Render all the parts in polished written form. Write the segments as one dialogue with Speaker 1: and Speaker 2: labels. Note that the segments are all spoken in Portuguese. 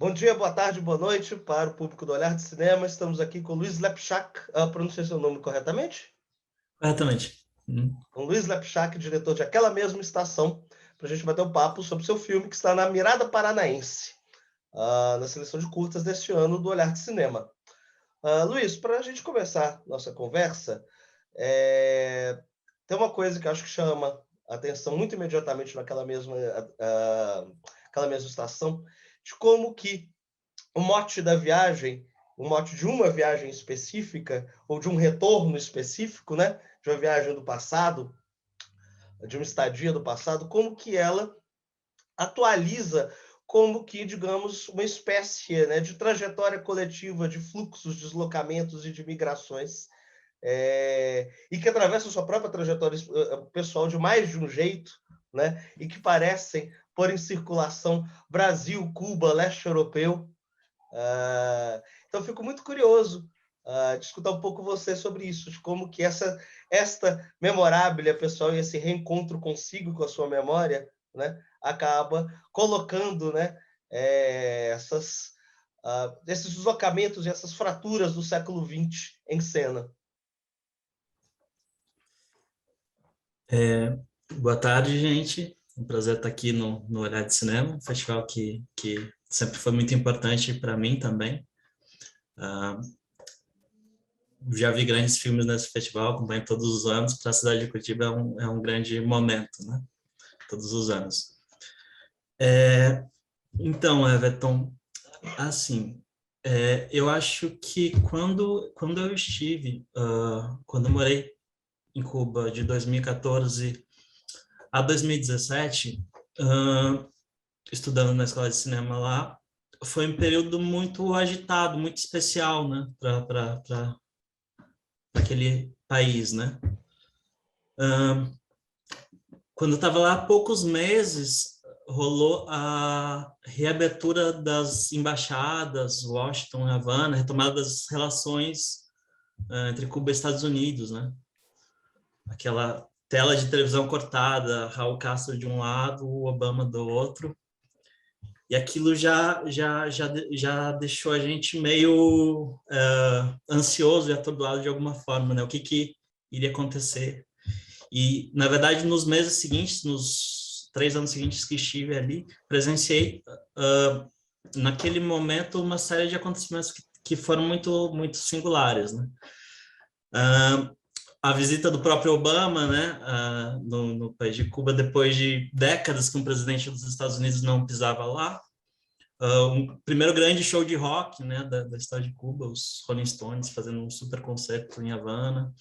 Speaker 1: Bom dia, boa tarde, boa noite para o público do Olhar de Cinema. Estamos aqui com o Luiz Lepchak. Pronunciei seu nome corretamente?
Speaker 2: Corretamente.
Speaker 1: Com Luiz Lepchak, diretor de Aquela Mesma Estação, para a gente bater um papo sobre seu filme que está na Mirada Paranaense, na seleção de curtas deste ano do Olhar de Cinema. Luiz, para a gente começar nossa conversa, tem uma coisa que eu acho que chama a atenção muito imediatamente naquela mesma, aquela mesma estação, de como que o mote da viagem, o mote de uma viagem específica, ou de um retorno específico, né? De uma viagem do passado, de uma estadia do passado, como que ela atualiza como que, digamos, uma espécie, né, de trajetória coletiva, de fluxos, deslocamentos e de migrações, e que atravessa a sua própria trajetória pessoal de mais de um jeito, né, e que parecem pôr em circulação Brasil, Cuba, leste europeu. Então, eu fico muito curioso de escutar um pouco você sobre isso, de como que esta memorável pessoal e esse reencontro consigo, com a sua memória, né, acaba colocando, né, esses deslocamentos e essas fraturas do século XX em cena.
Speaker 2: Boa tarde, gente. É um prazer estar aqui no Olhar de Cinema, um festival que sempre foi muito importante para mim também. Já vi grandes filmes nesse festival, acompanho todos os anos. Para a cidade de Curitiba é um grande momento, né? Todos os anos. Então, Everton, assim, eu acho que quando eu estive, quando eu morei em Cuba de 2014 a 2017, estudando na escola de cinema lá, foi um período muito agitado, muito especial, né, para aquele país, né? Quando eu estava lá há poucos meses, rolou a reabertura das embaixadas, Washington, Havana, retomada das relações entre Cuba e Estados Unidos, né? Aquela tela de televisão cortada, Raul Castro de um lado, o Obama do outro. E aquilo já deixou a gente meio ansioso e atordoado de alguma forma, né? O que iria acontecer? E, na verdade, nos meses seguintes, nos 3 anos seguintes que estive ali, presenciei, naquele momento, uma série de acontecimentos que foram muito, muito singulares, né? A visita do próprio Obama, né, no país de Cuba, depois de décadas que um presidente dos Estados Unidos não pisava lá. Um primeiro grande show de rock, né, da história de Cuba, os Rolling Stones fazendo um super concerto em Havana.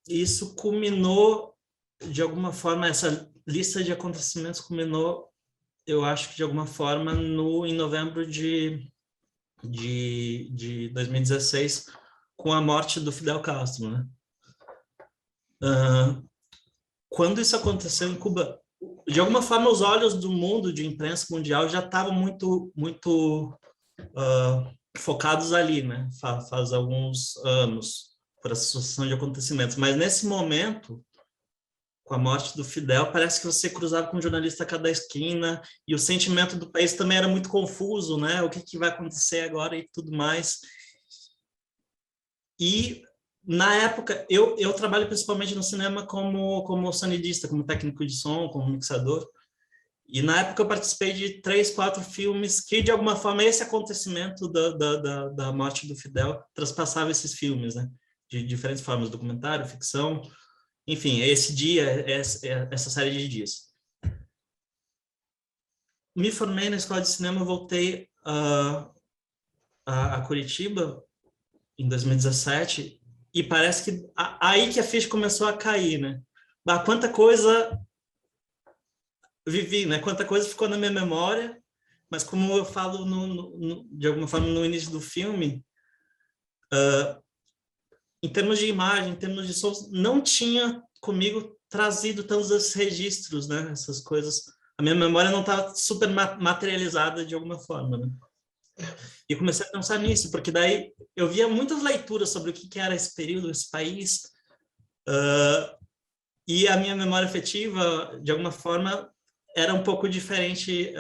Speaker 2: Isso culminou, de alguma forma, essa lista de acontecimentos culminou, eu acho que de alguma forma, em novembro de 2016, com a morte do Fidel Castro, né? Quando isso aconteceu em Cuba, de alguma forma os olhos do mundo, de imprensa mundial, já estavam muito focados ali, né? Faz alguns anos, por essa sucessão de acontecimentos. Mas nesse momento, com a morte do Fidel, parece que você cruzava com um jornalista a cada esquina, e o sentimento do país também era muito confuso, né? O que vai acontecer agora e tudo mais. E, na época, eu trabalho principalmente no cinema como sonidista, como técnico de som, como mixador. E, na época, eu participei de 3, 4 filmes que, de alguma forma, esse acontecimento da morte do Fidel transpassava esses filmes, né? De diferentes formas, documentário, ficção, enfim, esse dia, essa série de dias. Me formei na escola de cinema, voltei a Curitiba em 2017, e parece que aí que a ficha começou a cair, né? Quanta coisa vivi, né? Quanta coisa ficou na minha memória, mas como eu falo de alguma forma no início do filme, em termos de imagem, em termos de som, não tinha comigo trazido tantos esses registros, né? Essas coisas. A minha memória não estava super materializada de alguma forma, né? E comecei a pensar nisso, porque daí eu via muitas leituras sobre o que era esse período, esse país, e a minha memória afetiva, de alguma forma, era um pouco diferente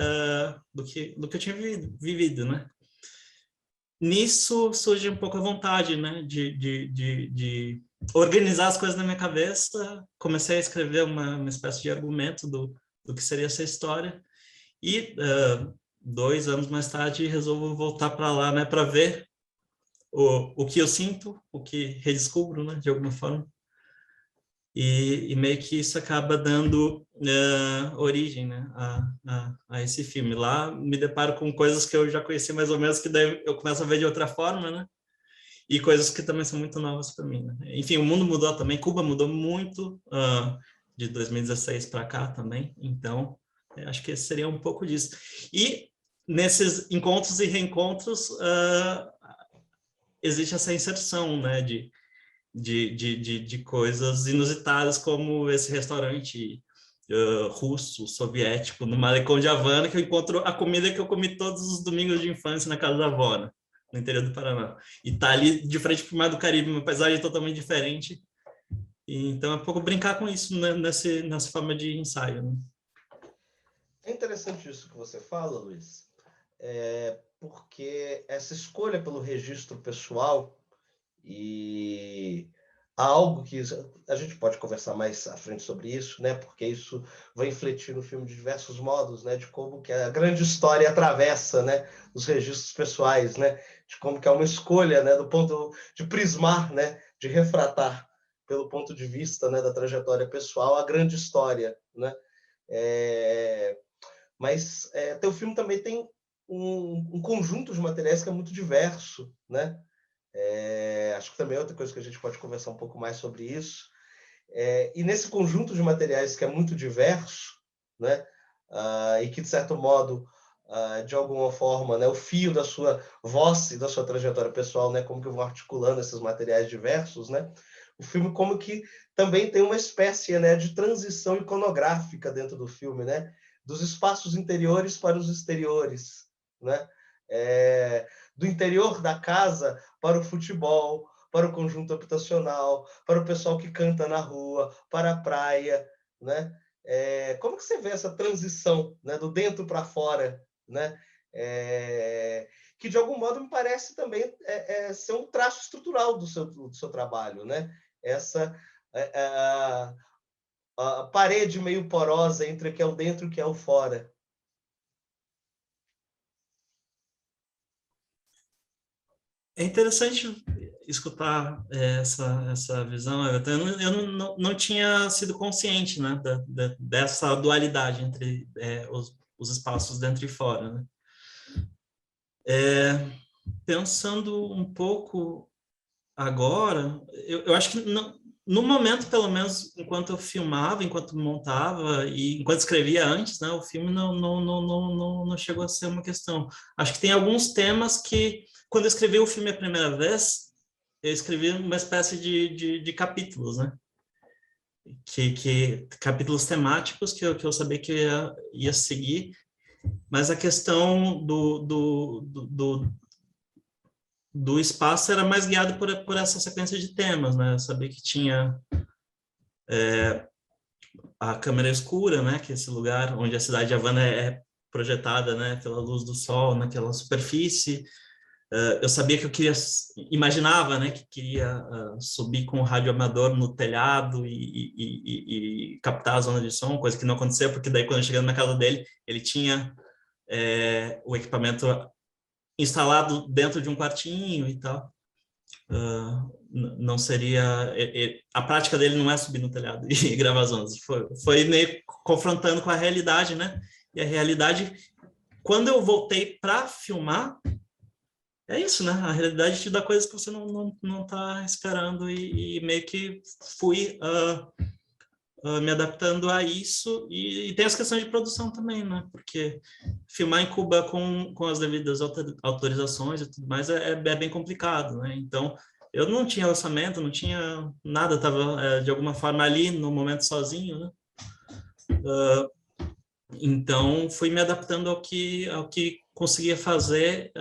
Speaker 2: do que eu tinha vivido, né? Nisso surge um pouco a vontade, né, de organizar as coisas na minha cabeça. Comecei a escrever uma espécie de argumento do que seria essa história. E 2 anos mais tarde resolvo voltar para lá, né, para ver o que eu sinto, o que redescubro, né, de alguma forma. E meio que isso acaba dando origem, né, a esse filme. Lá me deparo com coisas que eu já conheci mais ou menos, que daí eu começo a ver de outra forma, né? E coisas que também são muito novas para mim, né? Enfim, o mundo mudou também, Cuba mudou muito de 2016 para cá também, então acho que esse seria um pouco disso. E nesses encontros e reencontros existe essa inserção, né, de coisas inusitadas, como esse restaurante russo, soviético, no Malecão de Havana, que eu encontro a comida que eu comi todos os domingos de infância na casa da avó, né? No interior do Paraná. E tá ali de frente para o Mar do Caribe, uma paisagem totalmente diferente. E, então é um pouco brincar com isso, né, nessa forma de ensaio. Né?
Speaker 1: É interessante isso que você fala, Luiz, porque essa escolha pelo registro pessoal e há algo que a gente pode conversar mais à frente sobre isso, né? Porque isso vai infletir no filme de diversos modos, né? De como que a grande história atravessa, né? Os registros pessoais, né? De como que é uma escolha, né? Do ponto de prismar, né? De refratar pelo ponto de vista, né? Da trajetória pessoal a grande história, né? Mas teu filme também tem um conjunto de materiais que é muito diverso, né? Acho que também é outra coisa que a gente pode conversar um pouco mais sobre isso. E nesse conjunto de materiais que é muito diverso, né? E que, de certo modo, de alguma forma, né, o fio da sua voz e da sua trajetória pessoal, né, como que eu vou articulando esses materiais diversos, né? O filme como que também tem uma espécie, né, de transição iconográfica dentro do filme, né? Dos espaços interiores para os exteriores, né? Do interior da casa para o futebol, para o conjunto habitacional, para o pessoal que canta na rua, para a praia, né? Como que você vê essa transição, né, do dentro para fora, né? Que de algum modo me parece também ser um traço estrutural do seu trabalho, né? Essa a parede meio porosa entre o que é o dentro e o que é o fora.
Speaker 2: É interessante escutar essa visão, Everton. Eu não tinha sido consciente, né, dessa dualidade entre os espaços dentro e fora, né? Pensando um pouco agora, eu acho que no momento, pelo menos, enquanto eu filmava, enquanto montava e enquanto escrevia antes, né, o filme não chegou a ser uma questão. Acho que tem alguns temas que, quando eu escrevi o filme a primeira vez, eu escrevi uma espécie de capítulos, né? Capítulos temáticos que eu sabia que eu ia seguir, mas a questão do espaço era mais guiado por essa sequência de temas, né? Eu sabia que tinha a câmera escura, né? Que é esse lugar onde a cidade de Havana é projetada, né? Pela luz do sol naquela superfície. Eu sabia que eu imaginava, né? Que queria subir com o rádio amador no telhado e captar a zona de som, coisa que não aconteceu, porque daí quando eu cheguei na casa dele, ele tinha o equipamento instalado dentro de um quartinho e tal. Não seria a prática dele não é subir no telhado e gravar as ondas, foi meio confrontando com a realidade, né? E a realidade, quando eu voltei para filmar, é isso, né? A realidade te dá coisas que você não tá esperando e meio que fui me adaptando a isso. E tem as questões de produção também, né? Porque filmar em Cuba com as devidas autorizações e tudo mais é bem complicado, né? Então, eu não tinha orçamento, não tinha nada, estava de alguma forma ali no momento sozinho, né? Então, fui me adaptando ao que conseguia fazer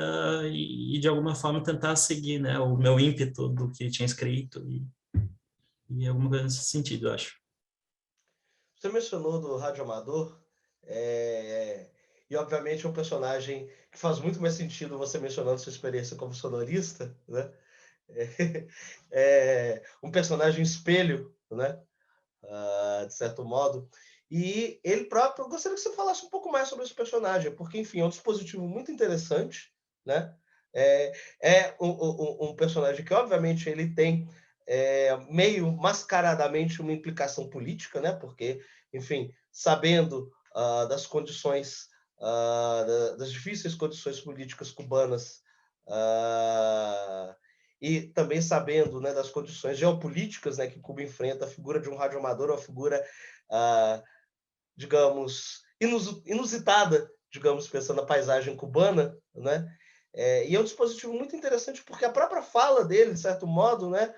Speaker 2: e de alguma forma tentar seguir, né, o meu ímpeto do que tinha escrito e alguma coisa nesse sentido, eu acho.
Speaker 1: Você mencionou do rádio amador. E, obviamente, é um personagem que faz muito mais sentido você mencionando sua experiência como sonorista, né? Um personagem espelho, né? De certo modo. E ele próprio, eu gostaria que você falasse um pouco mais sobre esse personagem, porque, enfim, é um dispositivo muito interessante, né? Um personagem que, obviamente, ele tem meio mascaradamente uma implicação política, né? Porque, enfim, sabendo das condições, das difíceis condições políticas cubanas, e também sabendo, né, das condições geopolíticas, né, que Cuba enfrenta, a figura de um radioamador é uma figura, digamos, inusitada, digamos, pensando na paisagem cubana, né? E é um dispositivo muito interessante porque a própria fala dele, de certo modo, né,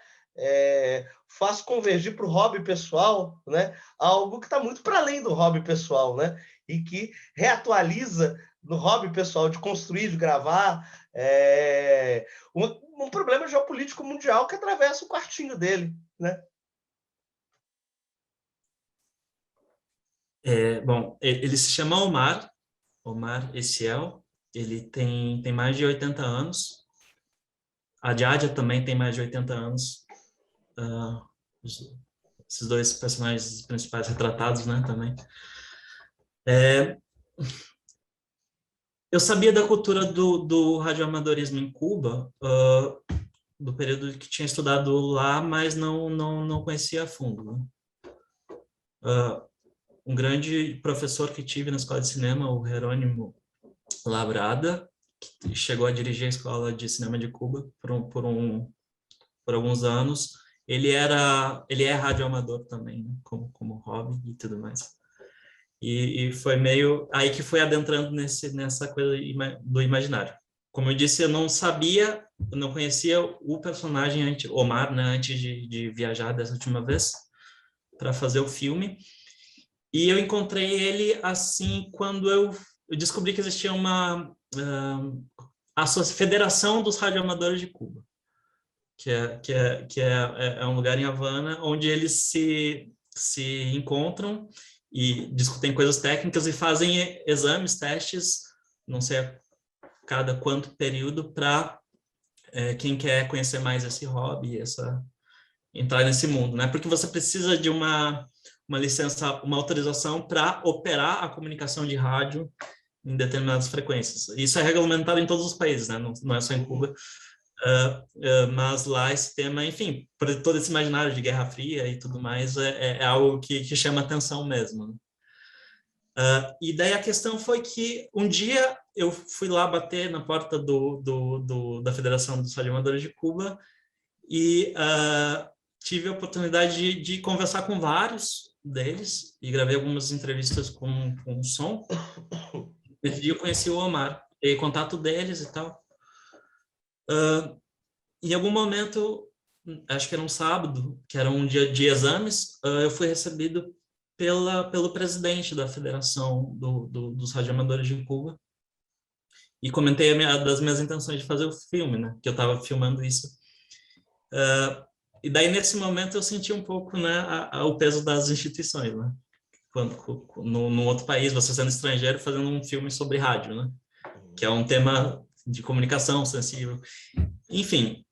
Speaker 1: faz convergir para o hobby pessoal, né, algo que está muito para além do hobby pessoal, né, e que reatualiza no hobby pessoal de construir, de gravar, um problema geopolítico mundial que atravessa o quartinho dele, né?
Speaker 2: Bom, ele se chama Omar Essiel, ele tem mais de 80 anos, a Jadia também tem mais de 80 anos, esses dois personagens principais retratados, né, também. Eu sabia da cultura do radioamadorismo em Cuba, do período que tinha estudado lá, mas não conhecia a fundo, né? Um grande professor que tive na escola de cinema, o Jerônimo Labrada, que chegou a dirigir a escola de cinema de Cuba por alguns anos. Ele é radioamador também, né? como hobby e tudo mais. E foi meio aí que foi adentrando nessa coisa do imaginário. Como eu disse, eu não conhecia o personagem Omar, né, antes de viajar dessa última vez para fazer o filme. E eu encontrei ele assim quando eu descobri que existia uma a Federação dos Radioamadores de Cuba, que é um lugar em Havana onde eles se encontram e discutem coisas técnicas e fazem exames, testes, não sei a cada quanto período, para quem quer conhecer mais esse hobby, entrar nesse mundo, né? Porque você precisa de uma licença, uma autorização para operar a comunicação de rádio em determinadas frequências. Isso é regulamentado em todos os países, né? Não é só em Cuba. Mas lá esse tema, enfim, por todo esse imaginário de Guerra Fria e tudo mais, é algo que chama atenção mesmo, né? E daí a questão foi que um dia eu fui lá bater na porta da Federação dos Radioamadores de Cuba e tive a oportunidade de conversar com vários deles e gravei algumas entrevistas com som. Nesse dia eu conheci o Omar, peguei contato deles e tal. Em algum momento, acho que era um sábado, que era um dia de exames, eu fui recebido pelo presidente da Federação dos Radioamadores de Cuba e comentei das minhas intenções de fazer o filme, né? Que eu estava filmando isso. E daí, nesse momento, eu senti um pouco, né, o peso das instituições, né? Num outro país, você sendo estrangeiro, fazendo um filme sobre rádio, né? Que é um tema de comunicação sensível. Enfim,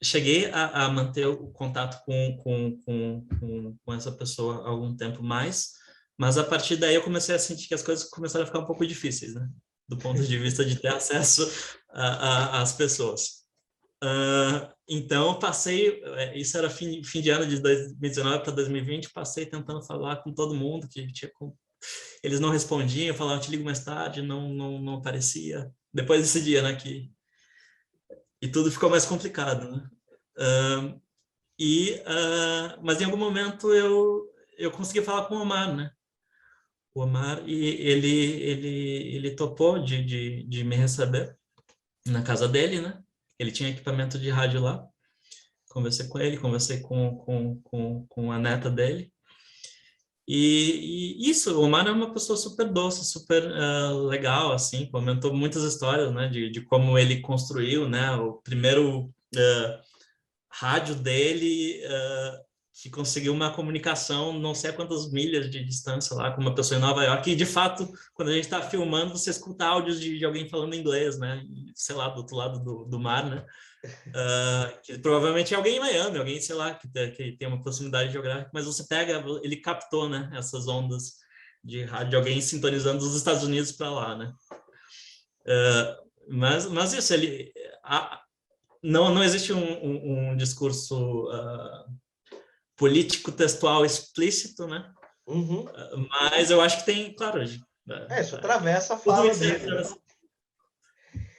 Speaker 2: cheguei a manter o contato com essa pessoa há algum tempo mais, mas a partir daí eu comecei a sentir que as coisas começaram a ficar um pouco difíceis, né? Do ponto de vista de ter acesso às pessoas. Então, passei, isso era fim de ano de 2019 para 2020, passei tentando falar com todo mundo, eles não respondiam, eu falava, te ligo mais tarde, não aparecia. Depois desse dia, né, e tudo ficou mais complicado, né? Mas em algum momento eu consegui falar com o Omar, né? O Omar, e ele topou de me receber na casa dele, né? Ele tinha equipamento de rádio lá. Conversei com ele, conversei com a neta dele. E isso, o Omar é uma pessoa super doce, super legal, assim, comentou muitas histórias, né, de como ele construiu, né, o primeiro rádio dele que conseguiu uma comunicação não sei a quantas milhas de distância lá com uma pessoa em Nova York, e de fato, quando a gente está filmando, você escuta áudios de alguém falando inglês, né? Sei lá, do outro lado do mar, né? Que provavelmente é alguém em Miami, alguém, sei lá, que tem uma proximidade geográfica, mas você pega, ele captou, né? Essas ondas de rádio, de alguém sintonizando dos Estados Unidos para lá, né? Mas isso, não existe um discurso político textual explícito, né?
Speaker 1: Uhum.
Speaker 2: Mas eu acho que tem, claro,
Speaker 1: Isso atravessa a fala dele, né?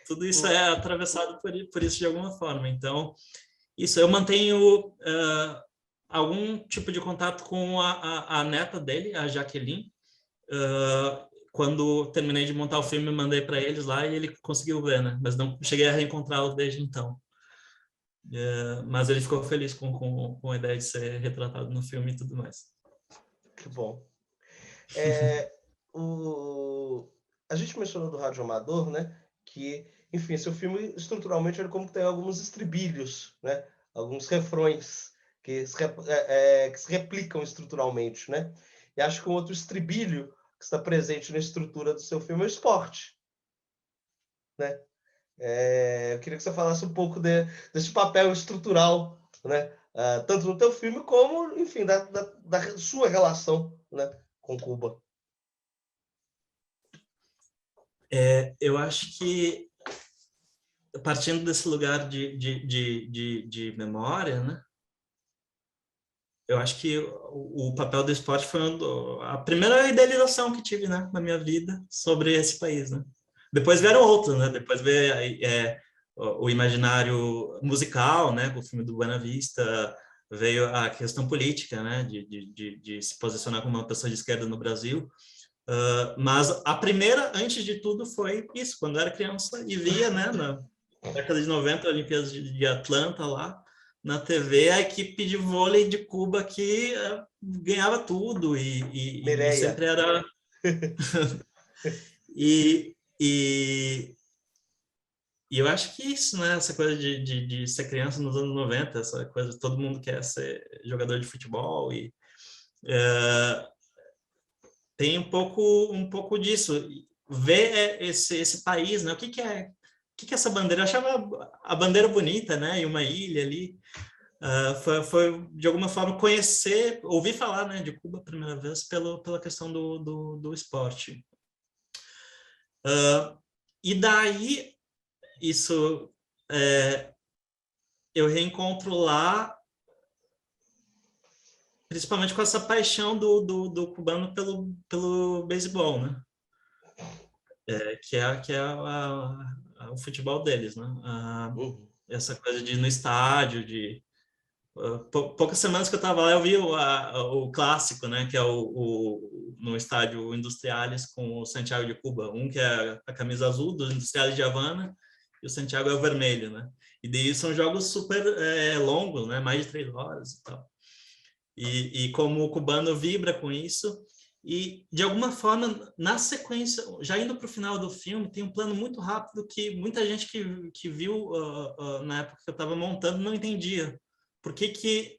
Speaker 2: Tudo isso é atravessado por isso de alguma forma. Então, isso, eu mantenho algum tipo de contato com a neta dele, a Jaqueline. Quando terminei de montar o filme, mandei para eles lá e ele conseguiu ver, né? Mas não cheguei a reencontrá-lo desde então. Mas ele ficou feliz com a ideia de ser retratado no filme e tudo mais.
Speaker 1: Que bom. A gente mencionou do Rádio Amador, né? Que, enfim, seu filme, estruturalmente, ele como que tem alguns estribilhos, né? Alguns refrões que se replicam estruturalmente, né? E acho que um outro estribilho que está presente na estrutura do seu filme é o esporte, né? Eu queria que você falasse um pouco desse papel estrutural, né? Tanto no teu filme como, enfim, da sua relação, né, com Cuba.
Speaker 2: Eu acho que, partindo desse lugar de memória, né? Eu acho que o papel do esporte foi a primeira idealização que tive, né, na minha vida sobre esse país, né? Depois vieram outros, né? Depois veio o imaginário musical, né, com o filme do Buena Vista, veio a questão política, né, de se posicionar como uma pessoa de esquerda no Brasil. Mas a primeira, antes de tudo, foi isso, quando eu era criança e via, né, na década de 90, Olimpíadas de Atlanta lá, na TV, a equipe de vôlei de Cuba que ganhava tudo e
Speaker 1: Mireia.
Speaker 2: sempre era... E eu acho que isso, né? Essa coisa de ser criança nos anos 90, essa coisa, todo mundo quer ser jogador de futebol e tem um pouco disso. Ver esse país, né? O que é essa bandeira? Eu achava a bandeira bonita, né? E uma ilha ali. Foi de alguma forma conhecer, ouvir falar, né, de Cuba a primeira vez pela questão do esporte. E daí, isso eu reencontro lá, principalmente com essa paixão do cubano pelo beisebol, né? Que é o futebol deles, né? Essa coisa de ir no estádio, poucas semanas que eu estava lá, eu vi o clássico, né? Que é no estádio Industriales com o Santiago de Cuba. Um que é a camisa azul do Industriales de Havana e o Santiago é o vermelho, né? E daí são jogos super longos, né? Mais de 3 horas e tal. E como o cubano vibra com isso, e de alguma forma, na sequência, já indo para o final do filme, tem um plano muito rápido que muita gente que viu na época que eu estava montando não entendia. Por que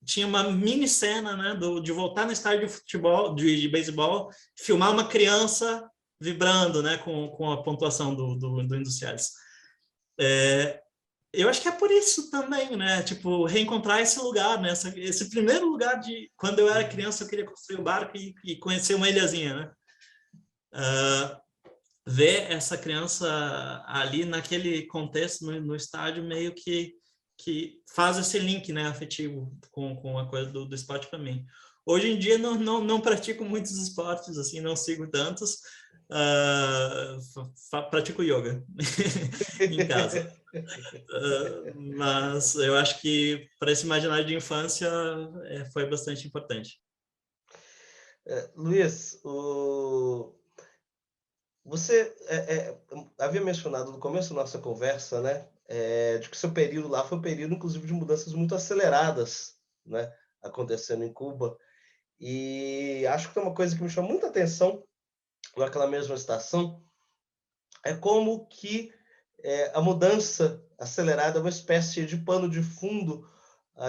Speaker 2: tinha uma mini cena, né, de voltar no estádio de futebol, de beisebol, filmar uma criança vibrando, né, com a pontuação do Industriales. Eu acho que é por isso também, né? Tipo, reencontrar esse lugar, né? Esse primeiro lugar de... Quando eu era criança, eu queria construir um barco e conhecer uma ilhazinha, né? Ver essa criança ali naquele contexto, no estádio, meio que faz esse link, né, afetivo com a coisa do esporte para mim. Hoje em dia, não pratico muitos esportes, assim, não sigo tantos. Pratico yoga em casa. Mas eu acho que para esse imaginário de infância foi bastante importante.
Speaker 1: Luiz, você havia mencionado no começo da nossa conversa, né, de que seu período lá foi um período, inclusive, de mudanças muito aceleradas, né, acontecendo em Cuba. E acho que tem uma coisa que me chama muita atenção naquela mesma estação, é como que a mudança acelerada é uma espécie de pano de fundo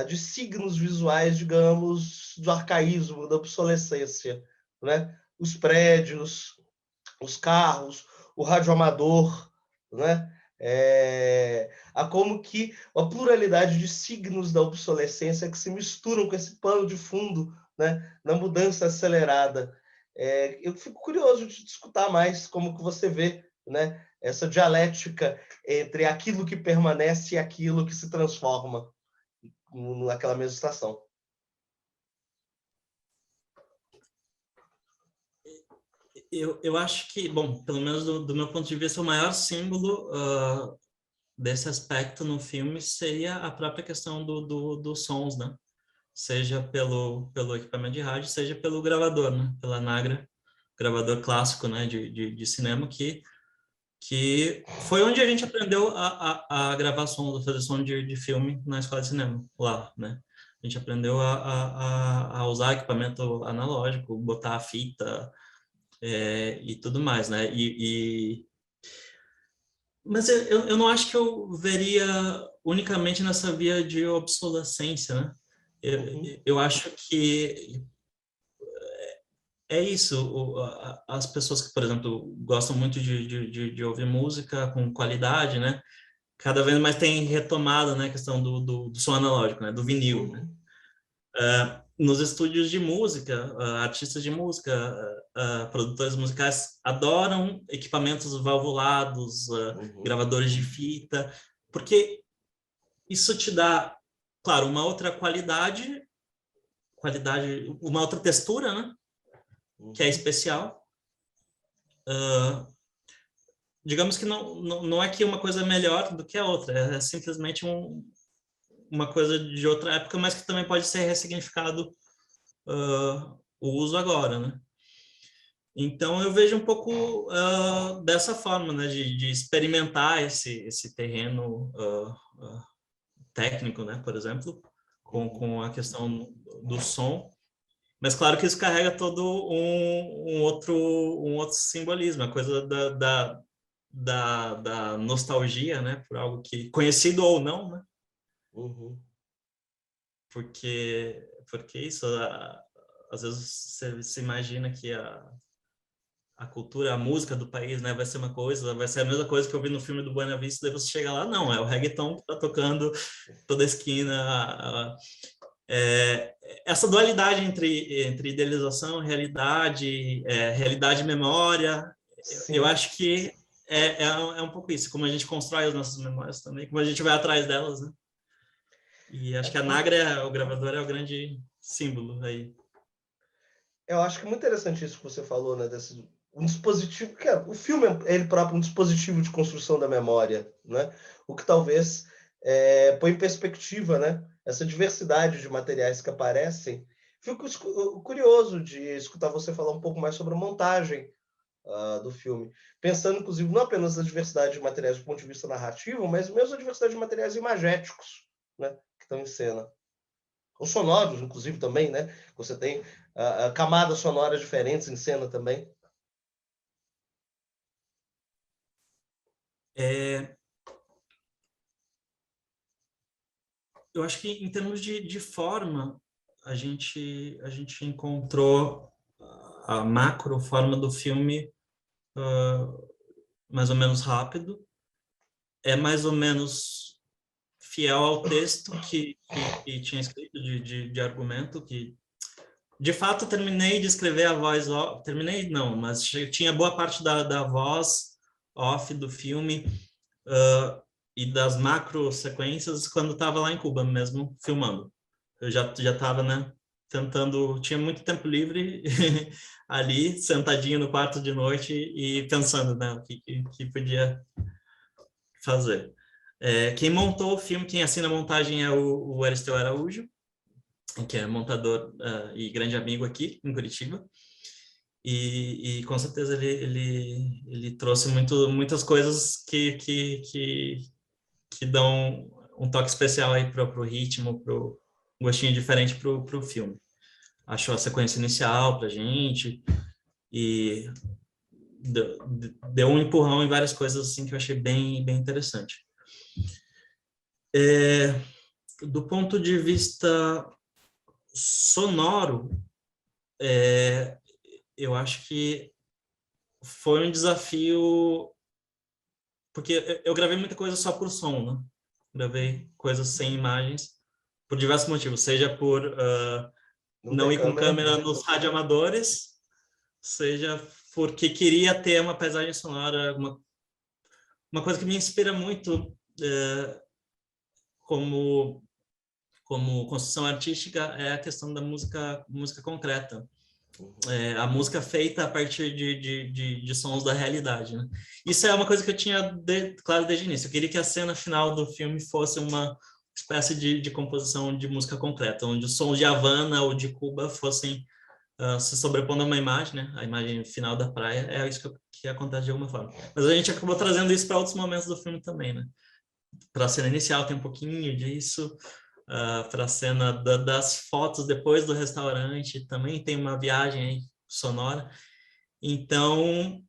Speaker 1: de signos visuais, digamos, do arcaísmo, da obsolescência, né? Os prédios, os carros, o radioamador, né? Há como que a pluralidade de signos da obsolescência que se misturam com esse pano de fundo, né? Na mudança acelerada. Eu fico curioso de escutar mais como que você vê, né? Essa dialética entre aquilo que permanece e aquilo que se transforma naquela mesma estação.
Speaker 2: Eu acho que, bom, pelo menos do meu ponto de vista, o maior símbolo desse aspecto no filme seria a própria questão dos sons, né? Seja pelo equipamento de rádio, seja pelo gravador, né? Pela Nagra, gravador clássico, né? De cinema, que foi onde a gente aprendeu a gravar som, a fazer som de filme na escola de cinema, lá, né? A gente aprendeu a usar equipamento analógico, botar a fita e tudo mais, né? Mas eu não acho que eu veria unicamente nessa via de obsolescência, né? Eu acho que é isso. As pessoas que, por exemplo, gostam muito de ouvir música com qualidade, né? Cada vez mais tem retomado, né, a questão do som analógico, né? Do vinil, né? Nos estúdios de música, artistas de música, produtores musicais adoram equipamentos valvulados, gravadores de fita, porque isso te dá, claro, uma outra qualidade, uma outra textura, né? Que é especial. Digamos que não é que uma coisa é melhor do que a outra, é simplesmente uma coisa de outra época, mas que também pode ser ressignificado o uso agora, né? Então eu vejo um pouco dessa forma, né, de experimentar esse terreno técnico, né, por exemplo, com a questão do som. Mas claro que isso carrega todo um outro simbolismo, a coisa da nostalgia, né, por algo que conhecido ou não, né? Porque isso, às vezes você se imagina que a cultura, a música do país, né, vai ser uma coisa, vai ser a mesma coisa que eu vi no filme do Buena Vista, daí você chega lá, não, é o reggaeton que tá tocando toda esquina. Essa dualidade entre idealização, realidade, realidade e memória, eu acho que é um pouco isso, como a gente constrói as nossas memórias também, como a gente vai atrás delas, né? E acho que a Nagra, o gravador, é o grande símbolo aí.
Speaker 1: Eu acho que é muito interessante isso que você falou, né? Um dispositivo, que o filme é ele próprio um dispositivo de construção da memória, né? O que talvez põe em perspectiva, né? Essa diversidade de materiais que aparecem. Fico curioso de escutar você falar um pouco mais sobre a montagem do filme, pensando, inclusive, não apenas na diversidade de materiais do ponto de vista narrativo, mas mesmo a diversidade de materiais imagéticos, né? Que estão em cena. Os sonoros, inclusive, também, né? Você tem camadas sonoras diferentes em cena também.
Speaker 2: Eu acho que em termos de forma, a gente encontrou a macro forma do filme mais ou menos rápido, é mais ou menos fiel ao texto que tinha escrito de argumento, que de fato terminei de escrever a voz off, terminei não, mas tinha boa parte da voz off do filme e das macro sequências quando estava lá em Cuba mesmo filmando. Eu já estava, né, tentando, tinha muito tempo livre ali, sentadinho no quarto de noite e pensando, né, o que podia fazer. Quem montou o filme, quem assina a montagem é o Aristeu Araújo, que é montador e grande amigo aqui em Curitiba. E com certeza ele trouxe muitas coisas que dão um toque especial aí para o ritmo, para um gostinho diferente para o filme. Achou a sequência inicial para gente e deu um empurrão em várias coisas assim que eu achei bem interessante. do ponto de vista sonoro, eu acho que foi um desafio, porque eu gravei muita coisa só por som, né? Gravei coisas sem imagens, por diversos motivos, seja por não ir com câmera nos radioamadores, seja porque queria ter uma paisagem sonora, uma coisa que me inspira muito como construção artística é a questão da música concreta. A música feita a partir de sons da realidade, né? Isso é uma coisa que eu tinha claro desde o início. Eu queria que a cena final do filme fosse uma espécie de composição de música concreta, onde os sons de Havana ou de Cuba fossem se sobrepondo a uma imagem, né? A imagem final da praia. É isso que acontece de alguma forma. Mas a gente acabou trazendo isso para outros momentos do filme também, né? Para a cena inicial tem um pouquinho disso, para a cena das fotos depois do restaurante também tem uma viagem aí sonora. Então,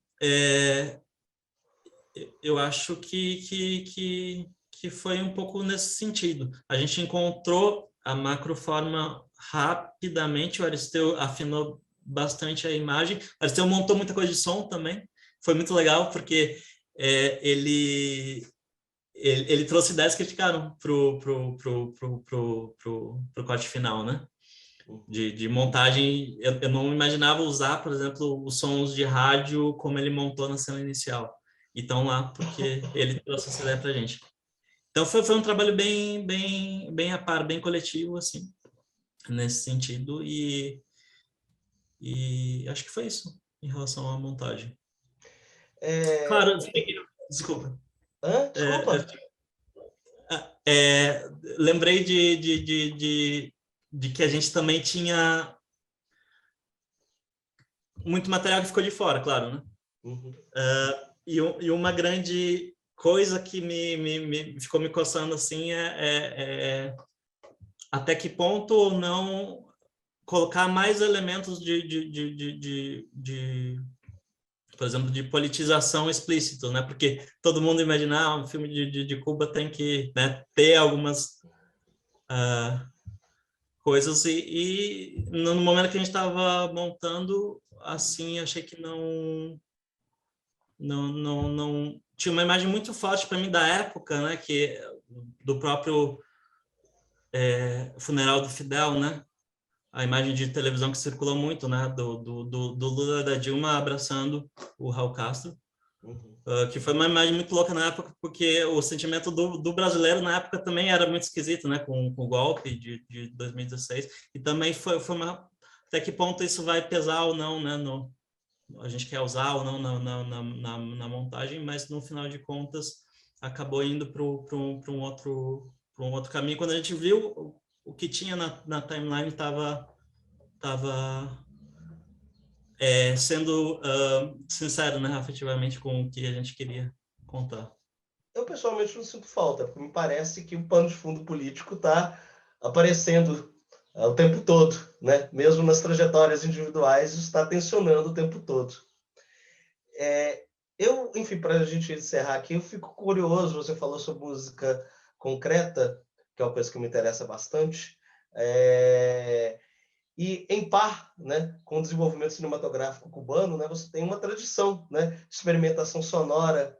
Speaker 2: eu acho que foi um pouco nesse sentido. A gente encontrou a macroforma rapidamente, o Aristeu afinou bastante a imagem. O Aristeu montou muita coisa de som também. Foi muito legal, porque ele trouxe ideias que ficaram pro corte final, né? De montagem. Eu não imaginava usar, por exemplo, os sons de rádio como ele montou na cena inicial. E estão lá porque ele trouxe essa ideia pra gente. Então foi um trabalho bem a par, bem coletivo, assim, nesse sentido. E acho que foi isso em relação à montagem. Claro, desculpa.
Speaker 1: Desculpa.
Speaker 2: Lembrei de que a gente também tinha muito material que ficou de fora, claro, né?
Speaker 1: Uhum.
Speaker 2: E uma grande coisa que ficou me coçando assim até que ponto ou não colocar mais elementos por exemplo, de politização explícito, né? Porque todo mundo imagina um filme de Cuba tem que, né, ter algumas coisas e no momento que a gente estava montando, assim, achei que não tinha uma imagem muito forte para mim da época, né? Que do próprio funeral do Fidel, né? A imagem de televisão que circulou muito, né? Do Lula e da Dilma abraçando o Raul Castro. Que foi uma imagem muito louca na época, porque o sentimento do brasileiro na época também era muito esquisito, né? Com o golpe de 2016. E também foi até que ponto isso vai pesar ou não, né? A gente quer usar ou não na montagem, mas no final de contas acabou indo para um outro caminho. Quando a gente viu o que tinha na timeline estava sendo sincero, né, afetivamente com o que a gente queria contar.
Speaker 1: Eu, pessoalmente, não sinto falta, porque me parece que o pano de fundo político está aparecendo o tempo todo, né? Mesmo nas trajetórias individuais, isso está tensionando o tempo todo. Enfim, para a gente encerrar aqui, eu fico curioso, você falou sobre música concreta, que é uma coisa que me interessa bastante, e em par, né, com o desenvolvimento cinematográfico cubano, né, você tem uma tradição, né, de experimentação sonora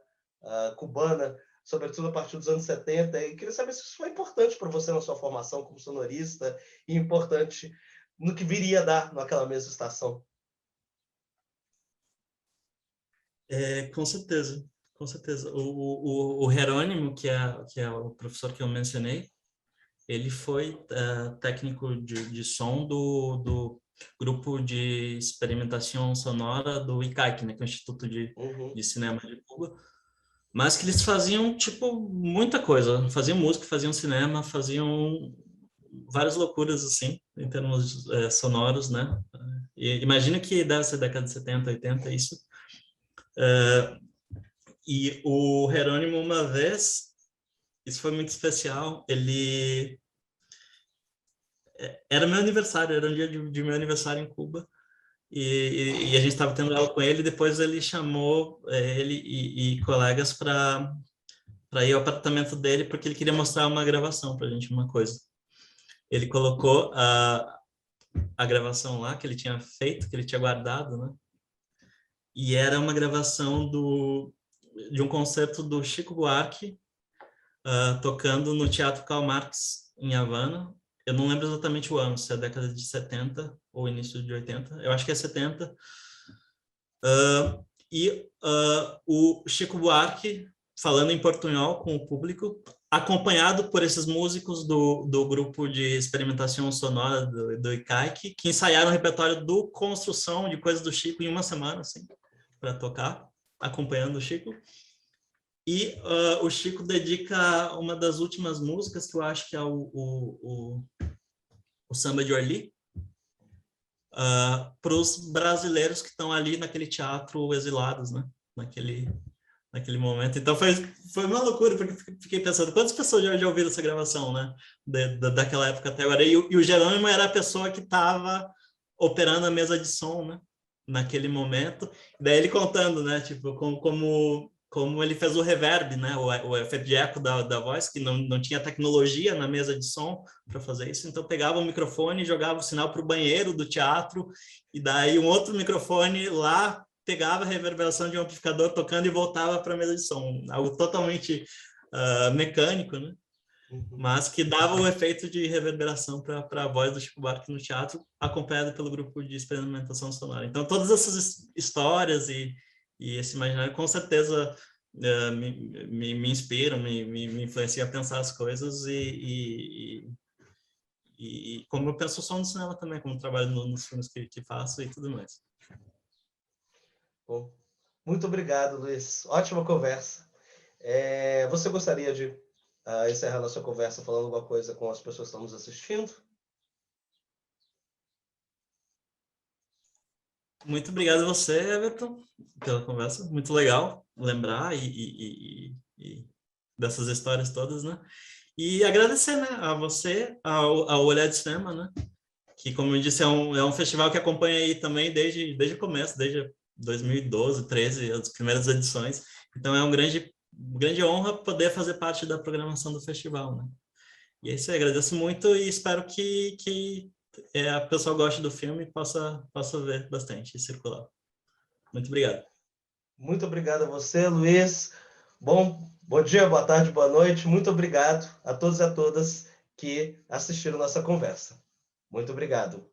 Speaker 1: cubana, sobretudo a partir dos anos 70, e queria saber se isso foi importante para você na sua formação como sonorista e importante no que viria a dar naquela mesma estação.
Speaker 2: Com certeza, com certeza. O Jerônimo, que é o professor que eu mencionei, ele foi técnico de som do grupo de experimentação sonora do ICAC, né, que é o Instituto de Cinema de Cuba, mas que eles faziam, tipo, muita coisa. Faziam música, faziam cinema, faziam várias loucuras, assim, em termos sonoros, né? E imagino que deve ser década de 70, 80, isso. E o Jerônimo, uma vez, isso foi muito especial, ele... Era meu aniversário, era um dia de meu aniversário em Cuba, e a gente estava tendo aula com ele, depois ele chamou ele e colegas para para ir ao apartamento dele, porque ele queria mostrar uma gravação para a gente, uma coisa. Ele colocou a gravação lá que ele tinha feito, que ele tinha guardado, né? E era uma gravação de um concerto do Chico Buarque, tocando no Teatro Karl Marx, em Havana. Eu não lembro exatamente o ano, se é a década de 70 ou início de 80. Eu acho que é 70. O Chico Buarque falando em portunhol com o público, acompanhado por esses músicos do grupo de experimentação sonora do ICAIC, que ensaiaram o repertório do Construção de coisas do Chico em uma semana, assim, para tocar, acompanhando o Chico. E o Chico dedica uma das últimas músicas, que eu acho que é o Samba de Orly, para os brasileiros que estão ali naquele teatro exilados, né? Naquele momento. Então foi uma loucura, porque fiquei pensando, quantas pessoas já ouviram essa gravação, né? Daquela época até agora. E o Jerônimo era a pessoa que estava operando a mesa de som, né? Naquele momento. Daí ele contando, né? Tipo, como ele fez o reverb, né? O efeito de eco da voz, que não tinha tecnologia na mesa de som para fazer isso. Então pegava o microfone e jogava o sinal para o banheiro do teatro, e daí um outro microfone lá pegava a reverberação de um amplificador tocando e voltava para a mesa de som. Algo totalmente mecânico, né? Mas que dava o efeito de reverberação para a voz do Chico Buarque no teatro, acompanhado pelo grupo de experimentação sonora. Então, todas essas histórias e esse imaginário, com certeza, me inspiram, me influenciam a pensar as coisas e como eu penso o som do cinema também, como trabalho nos filmes que faço e tudo mais.
Speaker 1: Bom, muito obrigado, Luiz. Ótima conversa. Você gostaria de encerrar nossa conversa falando alguma coisa com as pessoas que estão nos assistindo?
Speaker 2: Muito obrigado a você, Everton, pela conversa. Muito legal lembrar e dessas histórias todas, né? E agradecer, né, a você, ao Olhar de Cinema, né? Que, como eu disse, é um festival que acompanha aí também desde o começo, desde 2012, 13, as primeiras edições. Então, é uma grande honra poder fazer parte da programação do festival, né? E é isso aí, agradeço muito e espero que a pessoa goste do filme e possa ver bastante e circular. Muito obrigado.
Speaker 1: Muito obrigado a você, Luiz. Bom dia, boa tarde, boa noite. Muito obrigado a todos e a todas que assistiram nossa conversa. Muito obrigado.